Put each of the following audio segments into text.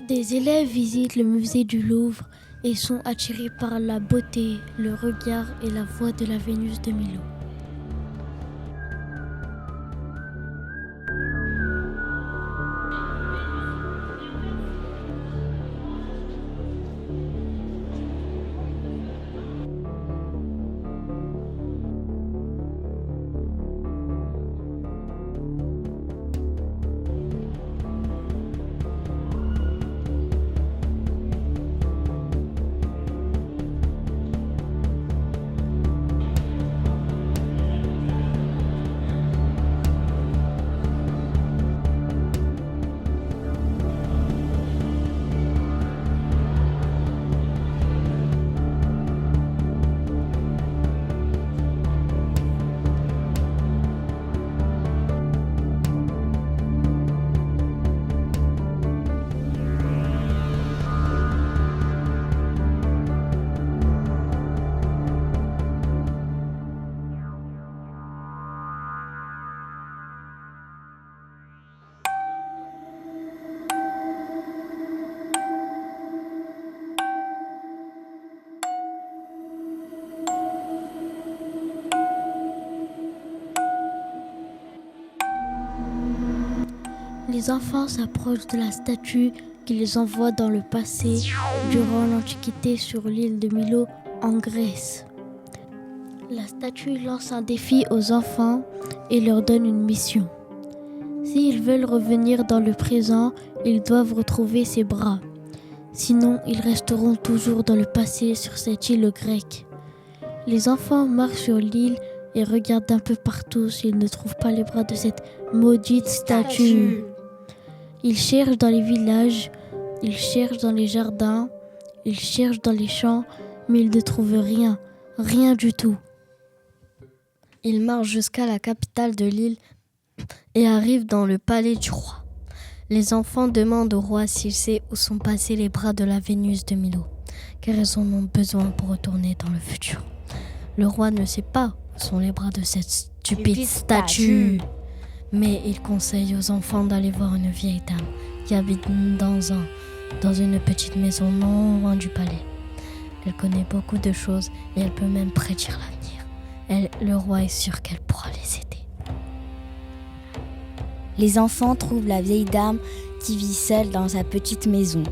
Des élèves visitent le musée du Louvre et sont attirés par la beauté, le regard et la voix de la Vénus de Milo. Les enfants s'approchent de la statue qui les envoie dans le passé durant l'Antiquité sur l'île de Milo en Grèce. La statue lance un défi aux enfants et leur donne une mission. S'ils veulent revenir dans le présent, ils doivent retrouver ses bras. Sinon, ils resteront toujours dans le passé sur cette île grecque. Les enfants marchent sur l'île et regardent un peu partout s'ils ne trouvent pas les bras de cette maudite statue. Ils cherchent dans les villages, ils cherchent dans les jardins, ils cherchent dans les champs, mais ils ne trouvent rien, rien du tout. Ils marchent jusqu'à la capitale de l'île et arrivent dans le palais du roi. Les enfants demandent au roi s'il sait où sont passés les bras de la Vénus de Milo, car ils en ont besoin pour retourner dans le futur. Le roi ne sait pas où sont les bras de cette stupide statue. Mais il conseille aux enfants d'aller voir une vieille dame qui habite dans une petite maison non loin du palais. Elle connaît beaucoup de choses et elle peut même prédire l'avenir. Le roi est sûr qu'elle pourra les aider. Les enfants trouvent la vieille dame qui vit seule dans sa petite maison.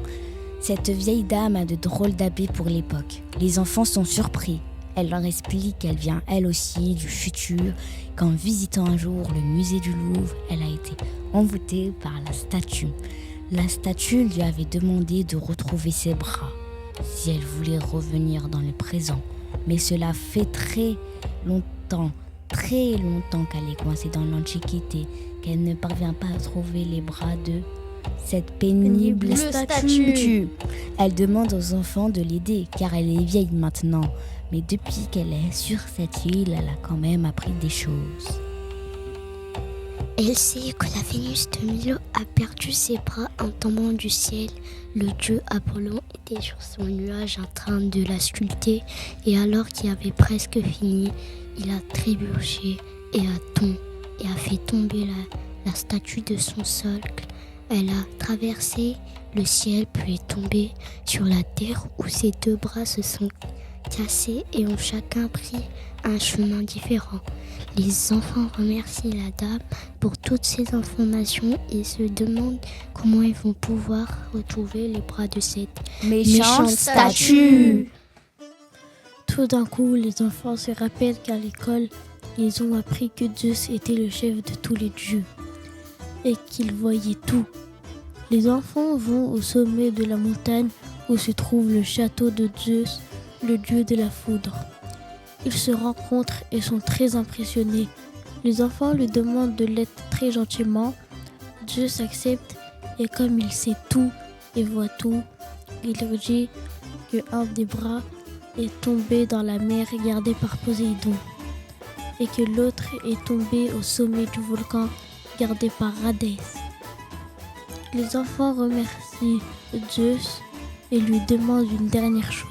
Cette vieille dame a de drôles d'habits pour l'époque. Les enfants sont surpris. Elle leur explique qu'elle vient elle aussi du futur, qu'en visitant un jour le musée du Louvre, elle a été envoûtée par la statue. La statue lui avait demandé de retrouver ses bras, si elle voulait revenir dans le présent. Mais cela fait très longtemps qu'elle est coincée dans l'Antiquité, qu'elle ne parvient pas à trouver les bras de cette pénible statue. Elle demande aux enfants de l'aider, car elle est vieille maintenant. Mais depuis qu'elle est sur cette île, elle a quand même appris des choses. Elle sait que la Vénus de Milo a perdu ses bras en tombant du ciel. Le dieu Apollon était sur son nuage en train de la sculpter et alors qu'il avait presque fini, il a trébuché et a fait tomber la statue de son socle. Elle a traversé le ciel puis est tombée sur la terre où ses deux bras se sont cassés et ont chacun pris un chemin différent. Les enfants remercient la dame pour toutes ces informations et se demandent comment ils vont pouvoir retrouver les bras de cette méchante statue. Tout d'un coup, les enfants se rappellent qu'à l'école, ils ont appris que Zeus était le chef de tous les dieux et qu'il voyait tout. Les enfants vont au sommet de la montagne où se trouve le château de Zeus, le dieu de la foudre. Ils se rencontrent et sont très impressionnés. Les enfants lui demandent de l'aide très gentiment. Zeus accepte et comme il sait tout et voit tout, il leur dit qu'un des bras est tombé dans la mer gardée par Poséidon et que l'autre est tombé au sommet du volcan gardé par Hadès. Les enfants remercient Zeus et lui demandent une dernière chose.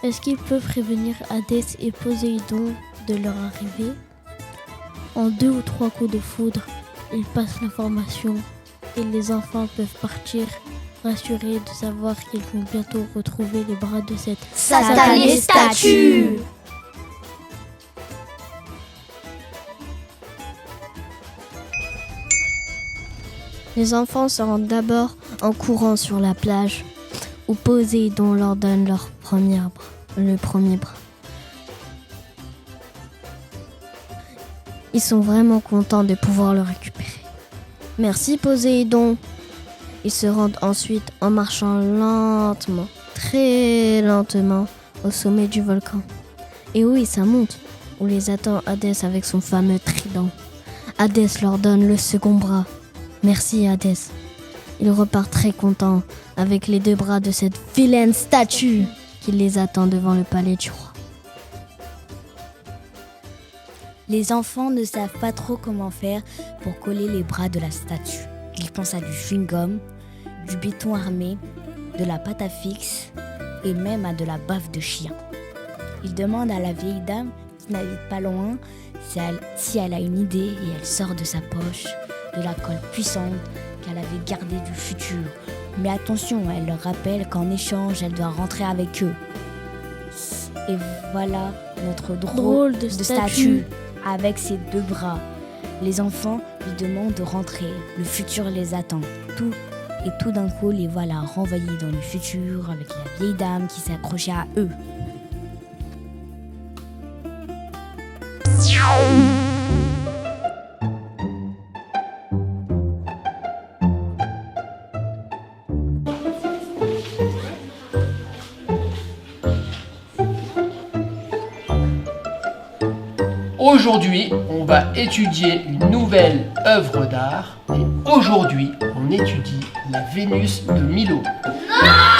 Est-ce qu'ils peuvent prévenir Hadès et Poséidon de leur arrivée? En 2 ou 3 coups de foudre, ils passent l'information et les enfants peuvent partir rassurés de savoir qu'ils vont bientôt retrouver les bras de cette satanée statue. Les enfants se rendent d'abord en courant sur la plage où Poséidon leur donne le premier bras. Ils sont vraiment contents de pouvoir le récupérer. Merci Poséidon. Ils se rendent ensuite en marchant lentement, très lentement, au sommet du volcan. Et oui, ça monte, où les attend Hadès avec son fameux trident. Hadès leur donne le second bras. Merci Hadès. Ils repartent très contents avec les 2 bras de cette vilaine statue qui les attend devant le palais du roi. Les enfants ne savent pas trop comment faire pour coller les bras de la statue. Ils pensent à du chewing-gum, du béton armé, de la pâte à fixe et même à de la baffe de chien. Ils demandent à la vieille dame qui n'habite pas loin si elle a une idée et elle sort de sa poche de la colle puissante qu'elle avait gardée du futur. Mais attention, elle leur rappelle qu'en échange, elle doit rentrer avec eux. Et voilà notre drôle de statue avec ses 2 bras. Les enfants lui demandent de rentrer. Le futur les attend. Tout d'un coup, les voilà renvoyés dans le futur avec la vieille dame qui s'est accrochée à eux. Aujourd'hui, on va étudier une nouvelle œuvre d'art. Et aujourd'hui, on étudie la Vénus de Milo. Non!